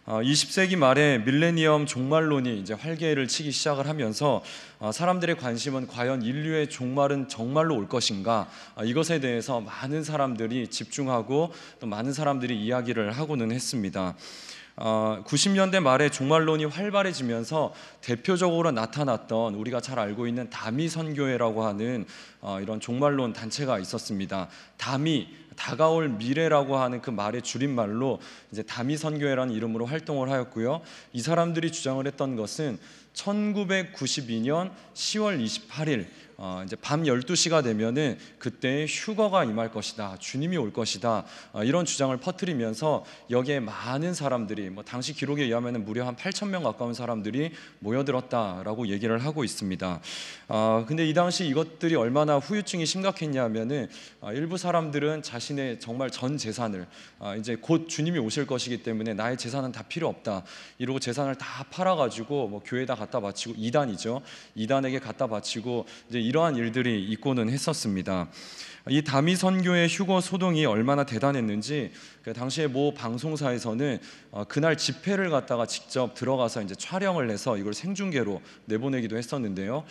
20세기 말에 밀레니엄 종말론이 이제 활개를 치기 시작을 하면서 사람들의 관심은 과연 인류의 종말은 정말로 올 것인가, 이것에 대해서 많은 사람들이 집중하고 또 많은 사람들이 이야기를 하고는 했습니다. 90년대 말에 종말론이 활발해지면서 대표적으로 나타났던 우리가 잘 알고 있는 다미 선교회라고 하는 이런 종말론 단체가 있었습니다. 다미, 다가올 미래라고 하는 그 말의 줄임말로 이제 다미 선교회라는 이름으로 활동을 하였고요. 이 사람들이 주장을 했던 것은 1992년 10월 28일 이제 밤 12시가 되면은 그때 휴거가 임할 것이다, 주님이 올 것이다, 이런 주장을 퍼뜨리면서 여기에 많은 사람들이, 당시 기록에 의하면 무려 한 8,000명 가까운 사람들이 모여들었다라고 얘기를 하고 있습니다. 근데 이 당시 이것들이 얼마나 후유증이 심각했냐면은 일부 사람들은 자신의 정말 전 재산을, 이제 곧 주님이 오실 것이기 때문에 나의 재산은 다 필요 없다 이러고 재산을 다 팔아가지고 교회에다 갖다 바치고, 이단이죠, 이단에게 갖다 바치고 이제 이러한 일들이 있고는 했었습니다. 이 다미 선교의 휴거 소동이 얼마나 대단했는지 그 당시에 모 방송사에서는 그날 집회를 갖다가 직접 들어가서 이제 촬영을 해서 이걸 생중계로 내보내기도 했었는데요.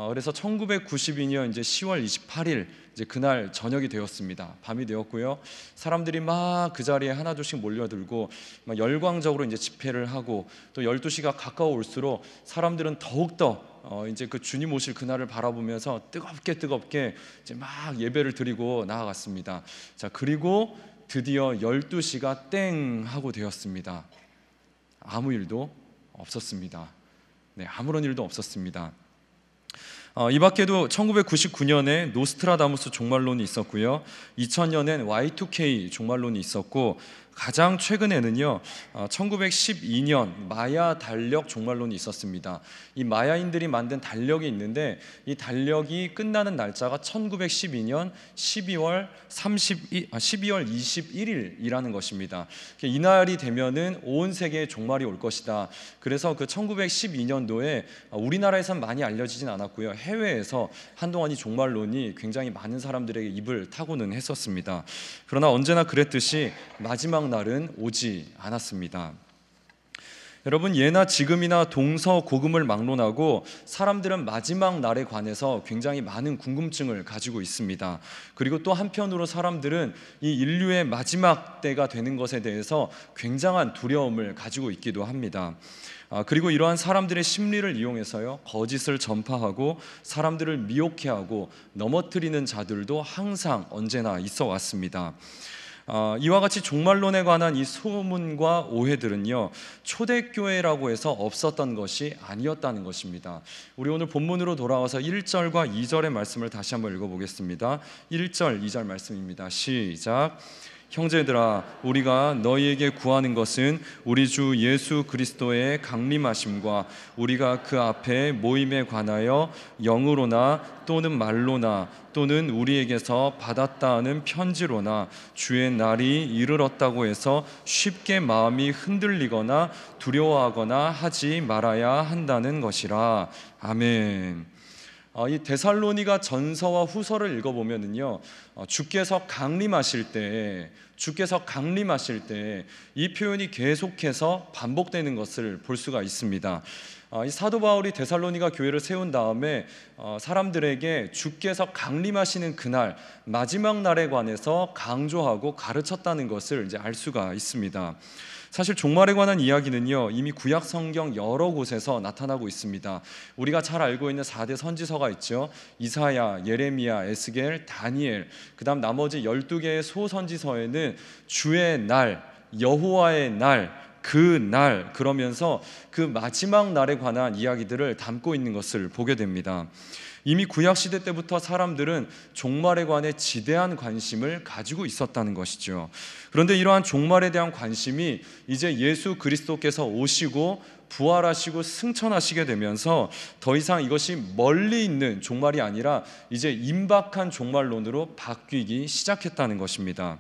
그래서 1992년 이제 10월 28일 이제 그날 저녁이 되었습니다. 밤이 되었고요. 사람들이 막 그 자리에 하나둘씩 몰려들고 막 열광적으로 이제 집회를 하고, 또 12시가 가까워올수록 사람들은 더욱더 이제 그 주님 오실 그날을 바라보면서 뜨겁게 이제 막 예배를 드리고 나아갔습니다. 자, 그리고 드디어 12시가 땡 하고 되었습니다. 아무 일도 없었습니다. 네, 아무런 일도 없었습니다. 이 밖에도 1999년에 노스트라다무스 종말론이 있었고요. 2000년엔 Y2K 종말론이 있었고, 가장 최근에는요 1912년 마야 달력 종말론이 있었습니다. 이 마야인들이 만든 달력이 있는데 이 달력이 끝나는 날짜가 1912년 12월 21일이라는 것입니다. 이날이 되면은 온 세계에 종말이 올 것이다. 그래서 그 1912년도에 우리나라에선 많이 알려지진 않았고요, 해외에서 한동안 이 종말론이 굉장히 많은 사람들에게 입을 타고는 했었습니다. 그러나 언제나 그랬듯이 마지막 날은 오지 않았습니다. 여러분, 예나 지금이나 동서고금을 막론하고 사람들은 마지막 날에 관해서 굉장히 많은 궁금증을 가지고 있습니다. 그리고 또 한편으로 사람들은 이 인류의 마지막 때가 되는 것에 대해서 굉장한 두려움을 가지고 있기도 합니다. 그리고 이러한 사람들의 심리를 이용해서요, 거짓을 전파하고 사람들을 미혹해하고 넘어뜨리는 자들도 항상 언제나 있어 왔습니다. 이와 같이 종말론에 관한 이 소문과 오해들은요, 초대교회라고 해서 없었던 것이 아니었다는 것입니다. 우리 오늘 본문으로 돌아와서 1절과 2절의 말씀을 다시 한번 읽어보겠습니다. 1절, 2절 말씀입니다. 시작. 형제들아, 우리가 너희에게 구하는 것은 우리 주 예수 그리스도의 강림하심과 우리가 그 앞에 모임에 관하여 영으로나 또는 말로나 또는 우리에게서 받았다 하는 편지로나 주의 날이 이르렀다고 해서 쉽게 마음이 흔들리거나 두려워하거나 하지 말아야 한다는 것이라. 아멘. 이 데살로니가 전서와 후서를 읽어보면은요, 주께서 강림하실 때 이 표현이 계속해서 반복되는 것을 볼 수가 있습니다. 이 사도 바울이 데살로니가 교회를 세운 다음에 사람들에게 주께서 강림하시는 그날, 마지막 날에 관해서 강조하고 가르쳤다는 것을 이제 알 수가 있습니다. 사실 종말에 관한 이야기는요, 이미 구약 성경 여러 곳에서 나타나고 있습니다. 우리가 잘 알고 있는 4대 선지서가 있죠. 이사야, 예레미야, 에스겔, 다니엘, 그 다음 나머지 12개의 소선지서에는 주의 날, 여호와의 날, 그 날, 그러면서 그 마지막 날에 관한 이야기들을 담고 있는 것을 보게 됩니다. 이미 구약시대 때부터 사람들은 종말에 관해 지대한 관심을 가지고 있었다는 것이죠. 그런데 이러한 종말에 대한 관심이 이제 예수 그리스도께서 오시고 부활하시고 승천하시게 되면서 더 이상 이것이 멀리 있는 종말이 아니라 이제 임박한 종말론으로 바뀌기 시작했다는 것입니다.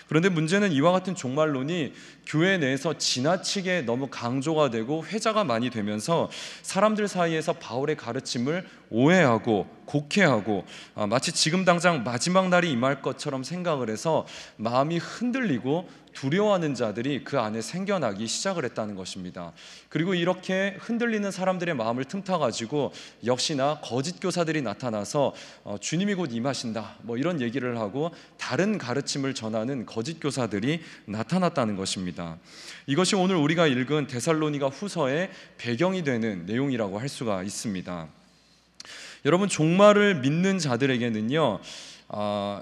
그런데 문제는 이와 같은 종말론이 교회 내에서 지나치게 너무 강조가 되고 회자가 많이 되면서 사람들 사이에서 바울의 가르침을 오해하고 곡해하고 마치 지금 당장 마지막 날이 임할 것처럼 생각을 해서 마음이 흔들리고 두려워하는 자들이 그 안에 생겨나기 시작을 했다는 것입니다. 그리고 이렇게 흔들리는 사람들의 마음을 틈타가지고 역시나 거짓 교사들이 나타나서 주님이 곧 임하신다 이런 얘기를 하고 다른 가르침을 전하는 거짓 교사들이 나타났다는 것입니다. 이것이 오늘 우리가 읽은 데살로니가 후서의 배경이 되는 내용이라고 할 수가 있습니다. 여러분, 종말을 믿는 자들에게는요,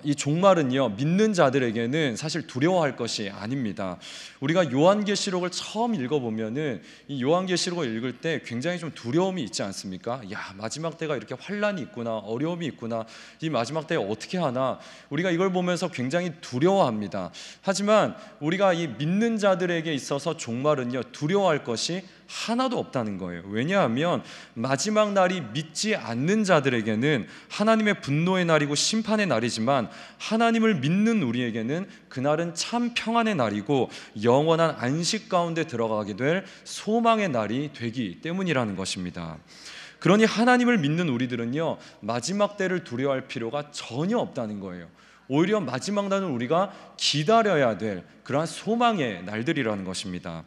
이 종말은요, 믿는 자들에게는 사실 두려워할 것이 아닙니다. 우리가 요한계시록을 처음 읽어보면은 이 요한계시록을 읽을 때 굉장히 좀 두려움이 있지 않습니까? 야, 마지막 때가 이렇게 환란이 있구나, 어려움이 있구나, 이 마지막 때에 어떻게 하나, 우리가 이걸 보면서 굉장히 두려워합니다. 하지만 우리가 이 믿는 자들에게 있어서 종말은요, 두려워할 것이 하나도 없다는 거예요. 왜냐하면 마지막 날이 믿지 않는 자들에게는 하나님의 분노의 날이고 심판의 날이지만 하나님을 믿는 우리에게는 그날은 참 평안의 날이고 영원한 안식 가운데 들어가게 될 소망의 날이 되기 때문이라는 것입니다. 그러니 하나님을 믿는 우리들은요, 마지막 때를 두려워할 필요가 전혀 없다는 거예요. 오히려 마지막 날은 우리가 기다려야 될 그러한 소망의 날들이라는 것입니다.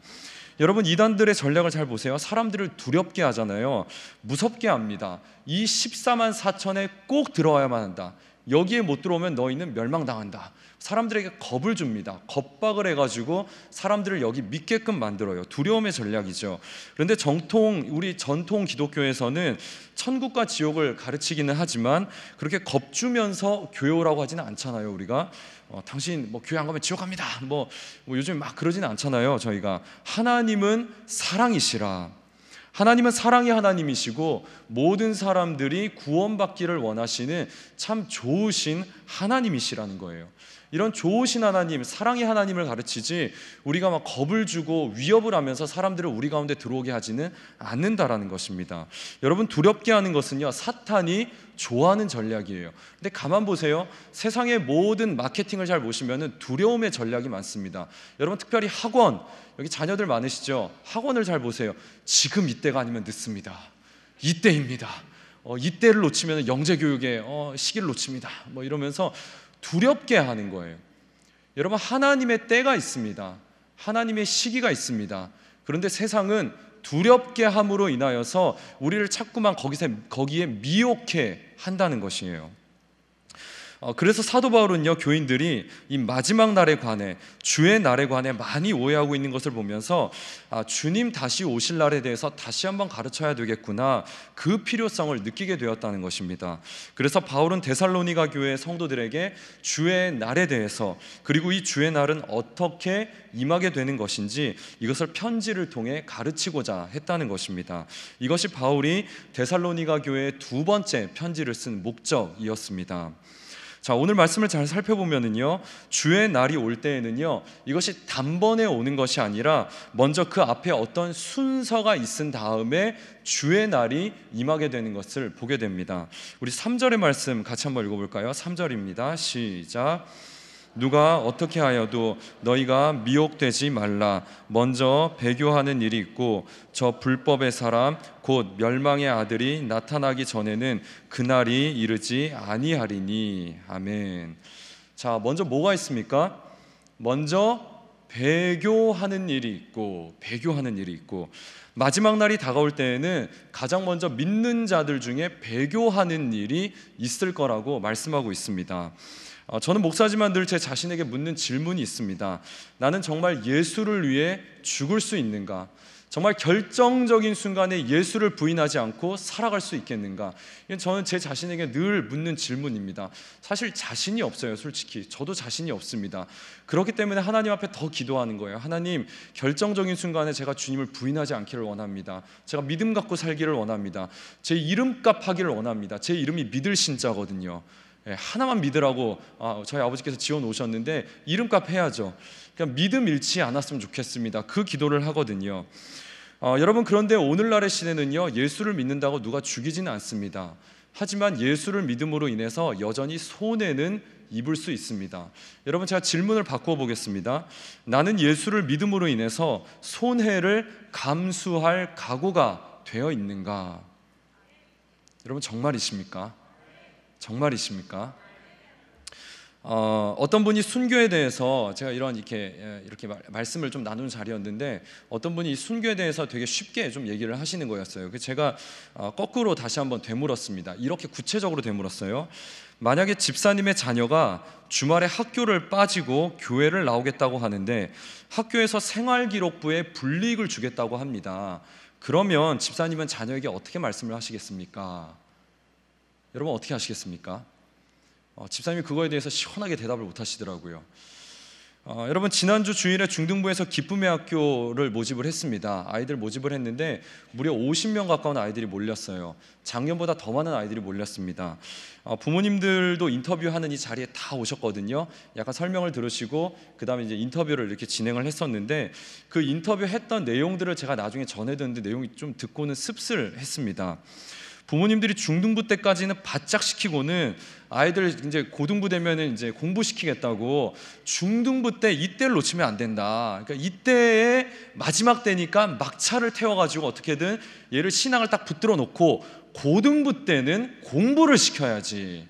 여러분, 이단들의 전략을 잘 보세요. 사람들을 두렵게 하잖아요. 무섭게 합니다. 이 14만 4천에 꼭 들어와야만 한다. 여기에 못 들어오면 너희는 멸망당한다. 사람들에게 겁을 줍니다. 겁박을 해가지고 사람들을 여기 믿게끔 만들어요. 두려움의 전략이죠. 그런데 우리 전통 기독교에서는 천국과 지옥을 가르치기는 하지만 그렇게 겁주면서 교회 오라고 하지는 않잖아요. 우리가 당신 교회 안 가면 지옥 갑니다. 요즘 막 그러지는 않잖아요. 저희가 하나님은 사랑이시라. 하나님은 사랑의 하나님이시고 모든 사람들이 구원받기를 원하시는 참 좋으신 하나님이시라는 거예요. 이런 좋으신 하나님, 사랑의 하나님을 가르치지 우리가 막 겁을 주고 위협을 하면서 사람들을 우리 가운데 들어오게 하지는 않는다라는 것입니다. 여러분, 두렵게 하는 것은요, 사탄이 좋아하는 전략이에요. 근데 가만 보세요. 세상의 모든 마케팅을 잘 보시면 두려움의 전략이 많습니다. 여러분, 특별히 학원, 여기 자녀들 많으시죠? 학원을 잘 보세요. 지금 이때가 아니면 늦습니다. 이때입니다. 이때를 놓치면 영재교육의 시기를 놓칩니다. 이러면서 두렵게 하는 거예요. 여러분, 하나님의 때가 있습니다. 하나님의 시기가 있습니다. 그런데 세상은 두렵게 함으로 인하여서 우리를 자꾸만 거기에 미혹해 한다는 것이에요. 그래서 사도 바울은요, 교인들이 이 마지막 날에 관해, 주의 날에 관해 많이 오해하고 있는 것을 보면서 주님 다시 오실 날에 대해서 다시 한번 가르쳐야 되겠구나, 그 필요성을 느끼게 되었다는 것입니다. 그래서 바울은 데살로니가 교회 성도들에게 주의 날에 대해서, 그리고 이 주의 날은 어떻게 임하게 되는 것인지 이것을 편지를 통해 가르치고자 했다는 것입니다. 이것이 바울이 데살로니가 교회에 두 번째 편지를 쓴 목적이었습니다. 자, 오늘 말씀을 잘 살펴보면은요, 주의 날이 올 때에는요, 이것이 단번에 오는 것이 아니라 먼저 그 앞에 어떤 순서가 있은 다음에 주의 날이 임하게 되는 것을 보게 됩니다. 우리 3절의 말씀 같이 한번 읽어볼까요? 3절입니다. 시작. 누가 어떻게 하여도 너희가 미혹되지 말라. 먼저 배교하는 일이 있고 저 불법의 사람 곧 멸망의 아들이 나타나기 전에는 그날이 이르지 아니하리니. 아멘. 자, 먼저 뭐가 있습니까? 먼저 배교하는 일이 있고 마지막 날이 다가올 때에는 가장 먼저 믿는 자들 중에 배교하는 일이 있을 거라고 말씀하고 있습니다. 저는 목사지만 늘 제 자신에게 묻는 질문이 있습니다. 나는 정말 예수를 위해 죽을 수 있는가? 정말 결정적인 순간에 예수를 부인하지 않고 살아갈 수 있겠는가? 이건 저는 제 자신에게 늘 묻는 질문입니다. 사실 자신이 없어요. 솔직히 저도 자신이 없습니다. 그렇기 때문에 하나님 앞에 더 기도하는 거예요. 하나님, 결정적인 순간에 제가 주님을 부인하지 않기를 원합니다. 제가 믿음 갖고 살기를 원합니다. 제 이름값 하기를 원합니다. 제 이름이 믿을 신자거든요. 하나만 믿으라고 저희 아버지께서 지어 놓으셨는데 이름값 해야죠. 그러니까 믿음 잃지 않았으면 좋겠습니다. 그 기도를 하거든요. 여러분, 그런데 오늘날의 시대는요, 예수를 믿는다고 누가 죽이지는 않습니다. 하지만 예수를 믿음으로 인해서 여전히 손해는 입을 수 있습니다. 여러분, 제가 질문을 바꾸어 보겠습니다. 나는 예수를 믿음으로 인해서 손해를 감수할 각오가 되어 있는가? 여러분 정말이십니까? 정말이십니까? 어떤 분이 순교에 대해서 제가 이렇게 말씀을 좀 나누는 자리였는데 어떤 분이 순교에 대해서 되게 쉽게 좀 얘기를 하시는 거였어요. 그래서 제가 거꾸로 다시 한번 되물었습니다. 이렇게 구체적으로 되물었어요. 만약에 집사님의 자녀가 주말에 학교를 빠지고 교회를 나오겠다고 하는데 학교에서 생활기록부에 불이익을 주겠다고 합니다. 그러면 집사님은 자녀에게 어떻게 말씀을 하시겠습니까? 여러분 어떻게 하시겠습니까? 집사님이 그거에 대해서 시원하게 대답을 못 하시더라고요. 여러분 지난주 주일에 중등부에서 기쁨의 학교를 모집을 했습니다. 아이들 모집을 했는데 무려 50명 가까운 아이들이 몰렸어요. 작년보다 더 많은 아이들이 몰렸습니다. 부모님들도 인터뷰하는 이 자리에 다 오셨거든요. 약간 설명을 들으시고 그 다음에 이제 인터뷰를 이렇게 진행을 했었는데 그 인터뷰했던 내용들을 제가 나중에 전해 듣는데 내용이 좀 듣고는 씁쓸했습니다. 부모님들이 중등부 때까지는 바짝 시키고는 아이들 이제 고등부 되면은 이제 공부시키겠다고 중등부 때 이때를 놓치면 안 된다. 그러니까 이때의 마지막 때니까 막차를 태워가지고 어떻게든 얘를 신앙을 딱 붙들어 놓고 고등부 때는 공부를 시켜야지.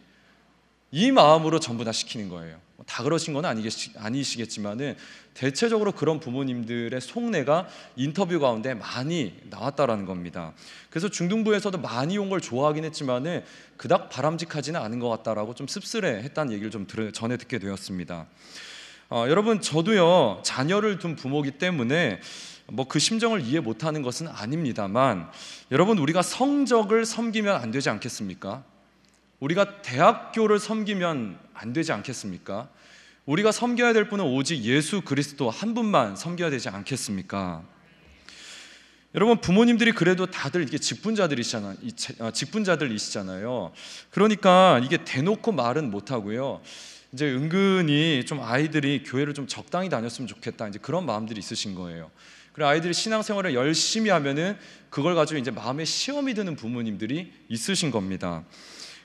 이 마음으로 전부 다 시키는 거예요. 다 그러신 건 아니시겠지만은 대체적으로 그런 부모님들의 속내가 인터뷰 가운데 많이 나왔다라는 겁니다. 그래서 중등부에서도 많이 온 걸 좋아하긴 했지만은 그닥 바람직하지는 않은 것 같다라고 좀 씁쓸해했다는 얘기를 좀 전해 듣게 되었습니다. 여러분 저도요 자녀를 둔 부모기 때문에 뭐 그 심정을 이해 못하는 것은 아닙니다만 여러분 우리가 성적을 섬기면 안 되지 않겠습니까? 우리가 대학교를 섬기면 안 되지 않겠습니까? 우리가 섬겨야 될 분은 오직 예수 그리스도 한 분만 섬겨야 되지 않겠습니까? 여러분 부모님들이 그래도 다들 이게 직분자들이시잖아요. 그러니까 이게 대놓고 말은 못 하고요. 이제 은근히 좀 아이들이 교회를 좀 적당히 다녔으면 좋겠다. 이제 그런 마음들이 있으신 거예요. 그리고 아이들이 신앙생활을 열심히 하면은 그걸 가지고 이제 마음에 시험이 드는 부모님들이 있으신 겁니다.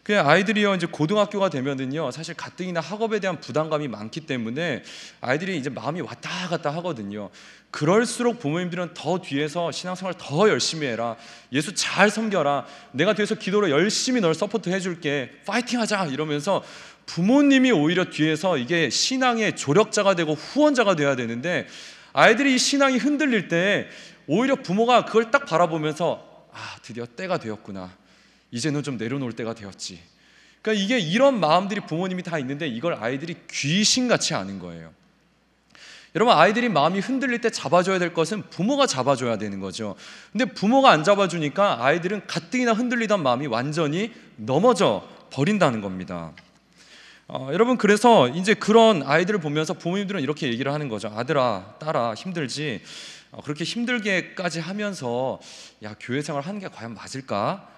그 아이들이요 이제 고등학교가 되면은요 사실 가뜩이나 학업에 대한 부담감이 많기 때문에 아이들이 이제 마음이 왔다 갔다 하거든요. 그럴수록 부모님들은 더 뒤에서 신앙생활 더 열심히 해라, 예수 잘 섬겨라, 내가 뒤에서 기도로 열심히 널 서포트 해줄게, 파이팅하자 이러면서 부모님이 오히려 뒤에서 이게 신앙의 조력자가 되고 후원자가 돼야 되는데 아이들이 이 신앙이 흔들릴 때 오히려 부모가 그걸 딱 바라보면서 드디어 때가 되었구나, 이제는 좀 내려놓을 때가 되었지. 그러니까 이게 이런 마음들이 부모님이 다 있는데 이걸 아이들이 귀신같이 아는 거예요. 여러분 아이들이 마음이 흔들릴 때 잡아줘야 될 것은 부모가 잡아줘야 되는 거죠. 근데 부모가 안 잡아주니까 아이들은 가뜩이나 흔들리던 마음이 완전히 넘어져 버린다는 겁니다. 여러분 그래서 이제 그런 아이들을 보면서 부모님들은 이렇게 얘기를 하는 거죠. 아들아 딸아 힘들지, 그렇게 힘들게까지 하면서 야 교회 생활 하는 게 과연 맞을까?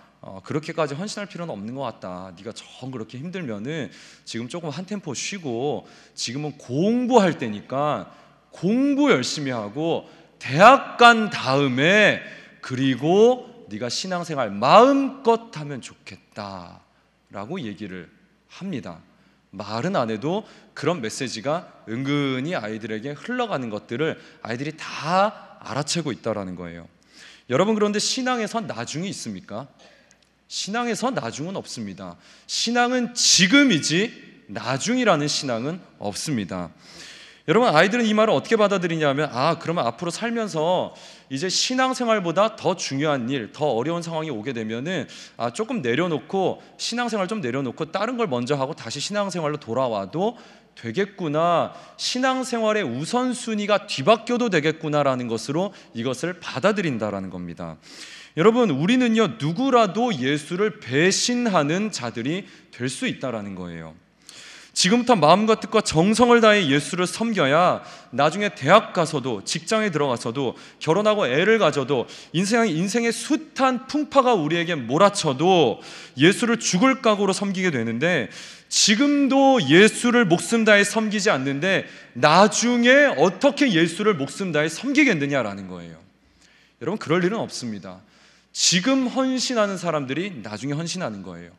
그렇게까지 헌신할 필요는 없는 것 같다. 네가 정 그렇게 힘들면은 지금 조금 한 템포 쉬고 지금은 공부할 때니까 공부 열심히 하고 대학 간 다음에 그리고 네가 신앙생활 마음껏 하면 좋겠다라고 얘기를 합니다. 말은 안 해도 그런 메시지가 은근히 아이들에게 흘러가는 것들을 아이들이 다 알아채고 있다라는 거예요. 여러분 그런데 신앙에선 나중이 있습니까? 신앙에서 나중은 없습니다. 신앙은 지금이지 나중이라는 신앙은 없습니다. 여러분 아이들은 이 말을 어떻게 받아들이냐면 그러면 앞으로 살면서 이제 신앙생활보다 더 중요한 일, 더 어려운 상황이 오게 되면은 조금 내려놓고 신앙생활 좀 내려놓고 다른 걸 먼저 하고 다시 신앙생활로 돌아와도 되겠구나, 신앙생활의 우선순위가 뒤바뀌어도 되겠구나라는 것으로 이것을 받아들인다라는 겁니다. 여러분 우리는요 누구라도 예수를 배신하는 자들이 될 수 있다라는 거예요. 지금부터 마음과 뜻과 정성을 다해 예수를 섬겨야 나중에 대학 가서도 직장에 들어가서도 결혼하고 애를 가져도 인생의 숱한 풍파가 우리에게 몰아쳐도 예수를 죽을 각오로 섬기게 되는데 지금도 예수를 목숨 다해 섬기지 않는데 나중에 어떻게 예수를 목숨 다해 섬기겠느냐라는 거예요. 여러분 그럴 일은 없습니다. 지금 헌신하는 사람들이 나중에 헌신하는 거예요.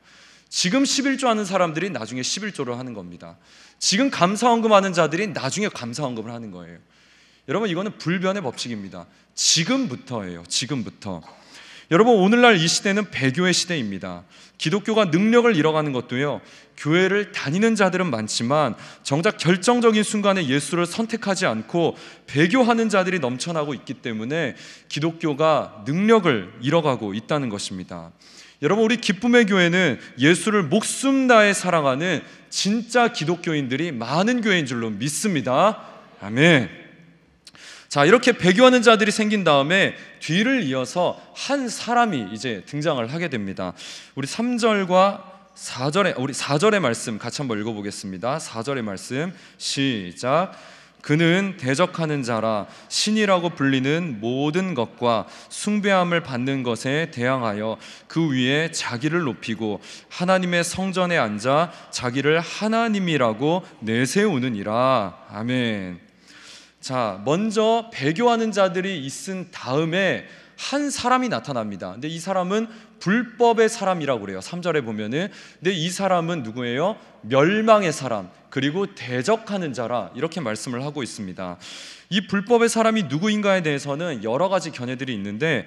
지금 11조 하는 사람들이 나중에 11조를 하는 겁니다. 지금 감사헌금 하는 자들이 나중에 감사헌금을 하는 거예요. 여러분 이거는 불변의 법칙입니다. 지금부터예요. 지금부터. 여러분, 오늘날 이 시대는 배교의 시대입니다. 기독교가 능력을 잃어가는 것도요, 교회를 다니는 자들은 많지만 정작 결정적인 순간에 예수를 선택하지 않고 배교하는 자들이 넘쳐나고 있기 때문에 기독교가 능력을 잃어가고 있다는 것입니다. 여러분, 우리 기쁨의 교회는 예수를 목숨 다해 사랑하는 진짜 기독교인들이 많은 교회인 줄로 믿습니다. 아멘. 자, 이렇게 배교하는 자들이 생긴 다음에 뒤를 이어서 한 사람이 이제 등장을 하게 됩니다. 우리 3절과 4절의 우리 4절의 말씀 같이 한번 읽어보겠습니다. 4절의 말씀 시작. 그는 대적하는 자라 신이라고 불리는 모든 것과 숭배함을 받는 것에 대항하여 그 위에 자기를 높이고 하나님의 성전에 앉아 자기를 하나님이라고 내세우느니라. 아멘. 자, 먼저 배교하는 자들이 있은 다음에 한 사람이 나타납니다. 근데 이 사람은 불법의 사람이라고 그래요. 3절에 보면은. 근데 이 사람은 누구예요? 멸망의 사람, 그리고 대적하는 자라, 이렇게 말씀을 하고 있습니다. 이 불법의 사람이 누구인가에 대해서는 여러 가지 견해들이 있는데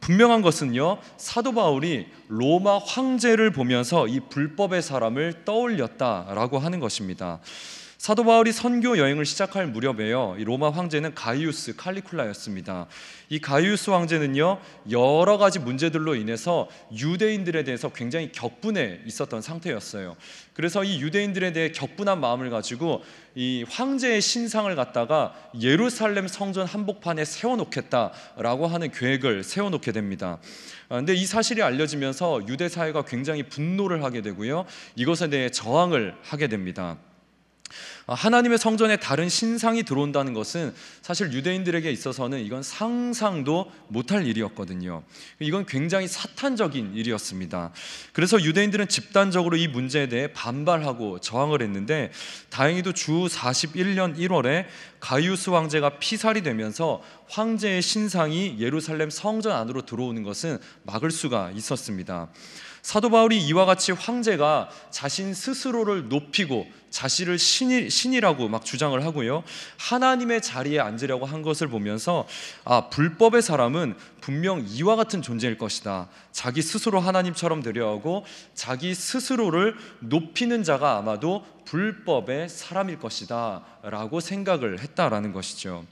분명한 것은요, 사도 바울이 로마 황제를 보면서 이 불법의 사람을 떠올렸다라고 하는 것입니다. 사도 바울이 선교 여행을 시작할 무렵에요, 이 로마 황제는 가이우스 칼리쿨라였습니다. 이 가이우스 황제는요, 여러 가지 문제들로 인해서 유대인들에 대해서 굉장히 격분해 있었던 상태였어요. 그래서 이 유대인들에 대해 격분한 마음을 가지고 이 황제의 신상을 갖다가 예루살렘 성전 한복판에 세워놓겠다라고 하는 계획을 세워놓게 됩니다. 근데 이 사실이 알려지면서 유대 사회가 굉장히 분노를 하게 되고요, 이것에 대해 저항을 하게 됩니다. 하나님의 성전에 다른 신상이 들어온다는 것은 사실 유대인들에게 있어서는 이건 상상도 못할 일이었거든요. 이건 굉장히 사탄적인 일이었습니다. 그래서 유대인들은 집단적으로 이 문제에 대해 반발하고 저항을 했는데, 다행히도 주 41년 1월에 가이우스 황제가 피살이 되면서 황제의 신상이 예루살렘 성전 안으로 들어오는 것은 막을 수가 있었습니다. 사도 바울이 이와 같이 황제가 자신 스스로를 높이고 자신을 신이라고 막 주장을 하고요, 하나님의 자리에 앉으려고 한 것을 보면서 불법의 사람은 분명 이와 같은 존재일 것이다. 자기 스스로 하나님처럼 되려 하고 자기 스스로를 높이는 자가 아마도 불법의 사람일 것이다 라고 생각을 했다라는 것이죠.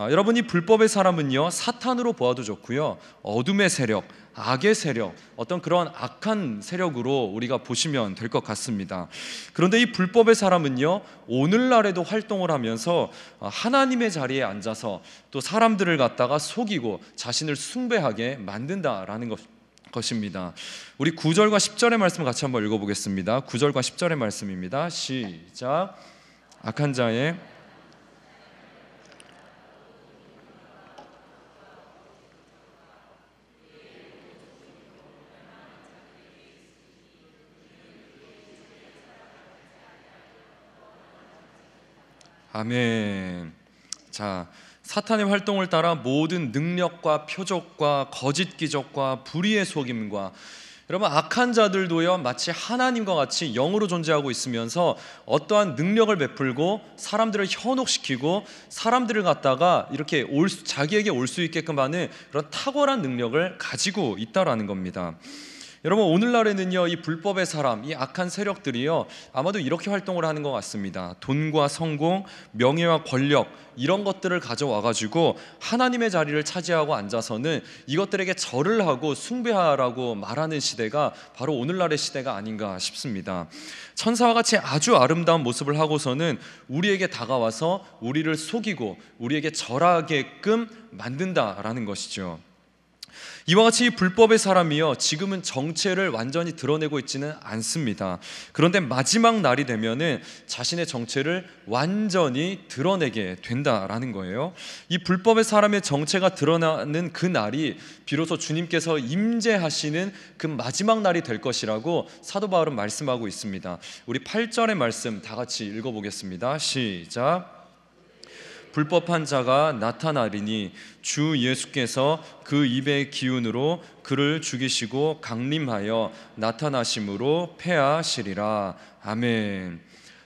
여러분, 이 불법의 사람은요, 사탄으로 보아도 좋고요, 어둠의 세력, 악의 세력, 어떤 그런 악한 세력으로 우리가 보시면 될 것 같습니다. 그런데 이 불법의 사람은요, 오늘날에도 활동을 하면서 하나님의 자리에 앉아서 또 사람들을 갖다가 속이고 자신을 숭배하게 만든다라는 것입니다. 우리 9절과 10절의 말씀 같이 한번 읽어보겠습니다. 9절과 10절의 말씀입니다. 시작. 악한 자의 아멘. 자, 사탄의 활동을 따라 모든 능력과 표적과 거짓 기적과 불의의 속임과, 여러분, 악한 자들도요, 마치 하나님과 같이 영으로 존재하고 있으면서 어떠한 능력을 베풀고 사람들을 현혹시키고 사람들을 갖다가 이렇게 자기에게 올 수 있게끔 하는 그런 탁월한 능력을 가지고 있다라는 겁니다. 여러분, 오늘날에는요, 이 불법의 사람, 이 악한 세력들이요, 아마도 이렇게 활동을 하는 것 같습니다. 돈과 성공, 명예와 권력, 이런 것들을 가져와가지고 하나님의 자리를 차지하고 앉아서는 이것들에게 절을 하고 숭배하라고 말하는 시대가 바로 오늘날의 시대가 아닌가 싶습니다. 천사와 같이 아주 아름다운 모습을 하고서는 우리에게 다가와서 우리를 속이고 우리에게 절하게끔 만든다라는 것이죠. 이와 같이 불법의 사람이요, 지금은 정체를 완전히 드러내고 있지는 않습니다. 그런데 마지막 날이 되면은 자신의 정체를 완전히 드러내게 된다라는 거예요. 이 불법의 사람의 정체가 드러나는 그 날이 비로소 주님께서 임재하시는 그 마지막 날이 될 것이라고 사도 바울은 말씀하고 있습니다. 우리 8절의 말씀 다 같이 읽어보겠습니다. 시작. 불법한 자가 나타나리니 주 예수께서 그 입의 기운으로 그를 죽이시고 강림하여 나타나심으로 패하시리라. 아멘.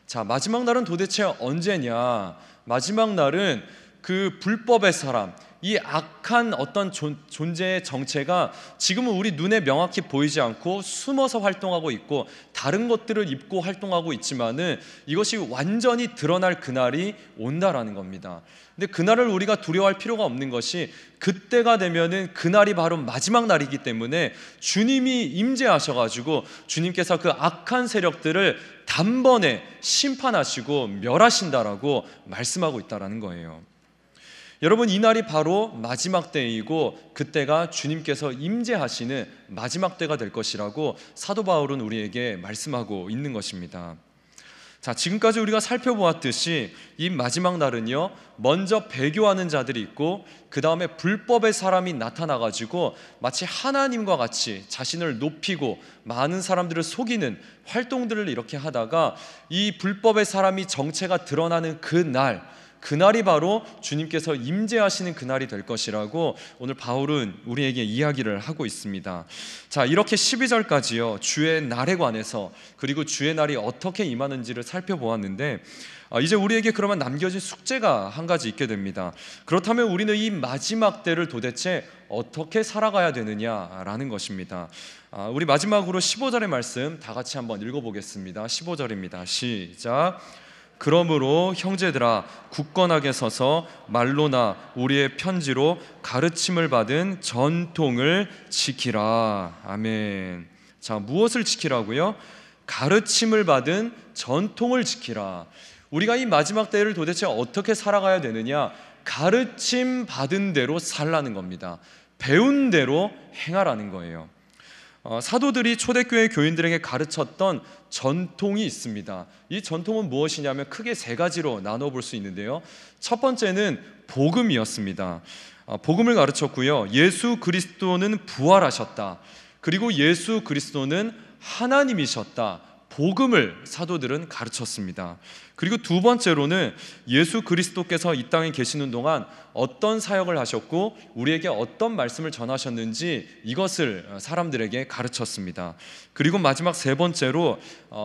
자, 마지막 날은 도대체 언제냐? 마지막 날은 그 불법의 사람, 이 악한 어떤 존재의 정체가 지금은 우리 눈에 명확히 보이지 않고 숨어서 활동하고 있고 다른 것들을 입고 활동하고 있지만은 이것이 완전히 드러날 그날이 온다라는 겁니다. 근데 그날을 우리가 두려워할 필요가 없는 것이 그때가 되면은 그날이 바로 마지막 날이기 때문에 주님이 임재하셔가지고 주님께서 그 악한 세력들을 단번에 심판하시고 멸하신다라고 말씀하고 있다라는 거예요. 여러분, 이 날이 바로 마지막 때이고 그때가 주님께서 임재하시는 마지막 때가 될 것이라고 사도 바울은 우리에게 말씀하고 있는 것입니다. 자, 지금까지 우리가 살펴보았듯이 이 마지막 날은요, 먼저 배교하는 자들이 있고 그 다음에 불법의 사람이 나타나가지고 마치 하나님과 같이 자신을 높이고 많은 사람들을 속이는 활동들을 이렇게 하다가 이 불법의 사람이 정체가 드러나는 그날이 바로 주님께서 임재하시는 그날이 될 것이라고 오늘 바울은 우리에게 이야기를 하고 있습니다. 자, 이렇게 12절까지요 주의 날에 관해서 그리고 주의 날이 어떻게 임하는지를 살펴보았는데 이제 우리에게 그러면 남겨진 숙제가 한 가지 있게 됩니다. 그렇다면 우리는 이 마지막 때를 도대체 어떻게 살아가야 되느냐라는 것입니다. 우리 마지막으로 15절의 말씀 다 같이 한번 읽어보겠습니다. 15절입니다. 시작. 그러므로 형제들아, 굳건하게 서서 말로나 우리의 편지로 가르침을 받은 전통을 지키라. 아멘. 자, 무엇을 지키라고요? 가르침을 받은 전통을 지키라. 우리가 이 마지막 때를 도대체 어떻게 살아가야 되느냐? 가르침 받은 대로 살라는 겁니다. 배운 대로 행하라는 거예요. 사도들이 초대교회 교인들에게 가르쳤던 전통이 있습니다. 이 전통은 무엇이냐면 크게 세 가지로 나눠볼 수 있는데요. 첫 번째는 복음이었습니다. 복음을 가르쳤고요. 예수 그리스도는 부활하셨다. 그리고 예수 그리스도는 하나님이셨다. 복음을 사도들은 가르쳤습니다. 그리고 두 번째로는 예수 그리스도께서 이 땅에 계시는 동안 어떤 사역을 하셨고 우리에게 어떤 말씀을 전하셨는지 이것을 사람들에게 가르쳤습니다. 그리고 마지막 세 번째로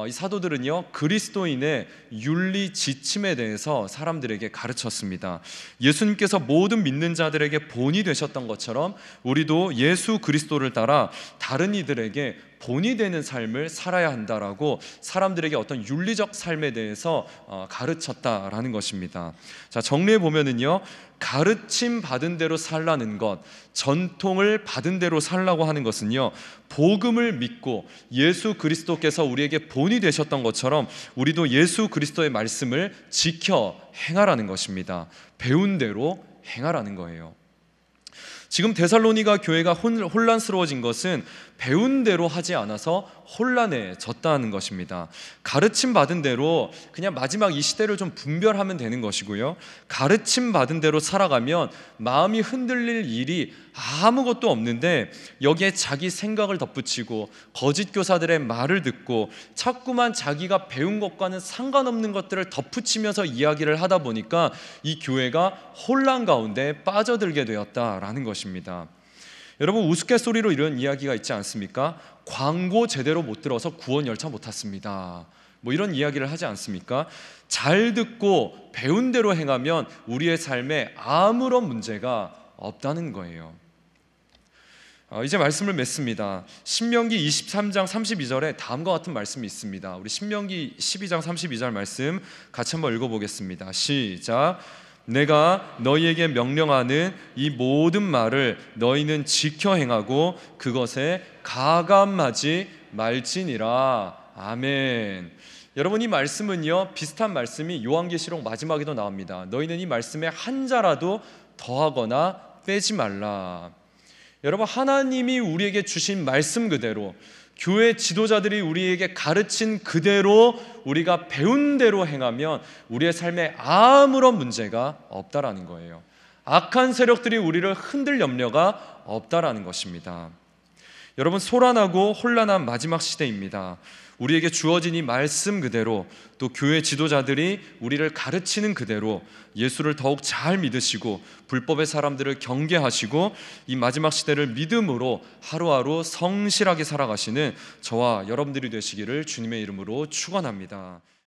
이 사도들은요 그리스도인의 윤리 지침에 대해서 사람들에게 가르쳤습니다. 예수님께서 모든 믿는 자들에게 본이 되셨던 것처럼 우리도 예수 그리스도를 따라 다른 이들에게 본이 되는 삶을 살아야 한다라고 사람들에게 어떤 윤리적 삶에 대해서 가르쳤다라는 것입니다. 자, 정리해 보면은요, 가르침 받은 대로 살라는 것, 전통을 받은 대로 살라고 하는 것은요, 복음을 믿고 예수 그리스도께서 우리에게 본이 되셨던 것처럼 우리도 예수 그리스도의 말씀을 지켜 행하라는 것입니다. 배운 대로 행하라는 거예요. 지금 데살로니가 교회가 혼란스러워진 것은 배운 대로 하지 않아서 혼란해졌다는 것입니다. 가르침 받은 대로 그냥 마지막 이 시대를 좀 분별하면 되는 것이고요, 가르침 받은 대로 살아가면 마음이 흔들릴 일이 아무것도 없는데 여기에 자기 생각을 덧붙이고 거짓 교사들의 말을 듣고 자꾸만 자기가 배운 것과는 상관없는 것들을 덧붙이면서 이야기를 하다 보니까 이 교회가 혼란 가운데 빠져들게 되었다라는 것입니다. 여러분, 우스갯소리로 이런 이야기가 있지 않습니까? 광고 제대로 못 들어서 구원 열차 못 탔습니다. 뭐 이런 이야기를 하지 않습니까? 잘 듣고 배운 대로 행하면 우리의 삶에 아무런 문제가 없다는 거예요. 이제 말씀을 맺습니다. 신명기 23장 32절에 다음과 같은 말씀이 있습니다. 우리 신명기 12장 32절 말씀 같이 한번 읽어보겠습니다. 시작. 내가 너희에게 명령하는 이 모든 말을 너희는 지켜 행하고 그것에 가감하지 말지니라. 아멘. 여러분, 이 말씀은요 비슷한 말씀이 요한계시록 마지막에도 나옵니다. 너희는 이 말씀에 한 자라도 더하거나 빼지 말라. 여러분, 하나님이 우리에게 주신 말씀 그대로, 교회 지도자들이 우리에게 가르친 그대로 우리가 배운 대로 행하면 우리의 삶에 아무런 문제가 없다라는 거예요. 악한 세력들이 우리를 흔들 염려가 없다라는 것입니다. 여러분, 소란하고 혼란한 마지막 시대입니다. 우리에게 주어진 이 말씀 그대로, 또 교회 지도자들이 우리를 가르치는 그대로 예수를 더욱 잘 믿으시고 불법의 사람들을 경계하시고 이 마지막 시대를 믿음으로 하루하루 성실하게 살아가시는 저와 여러분들이 되시기를 주님의 이름으로 축원합니다.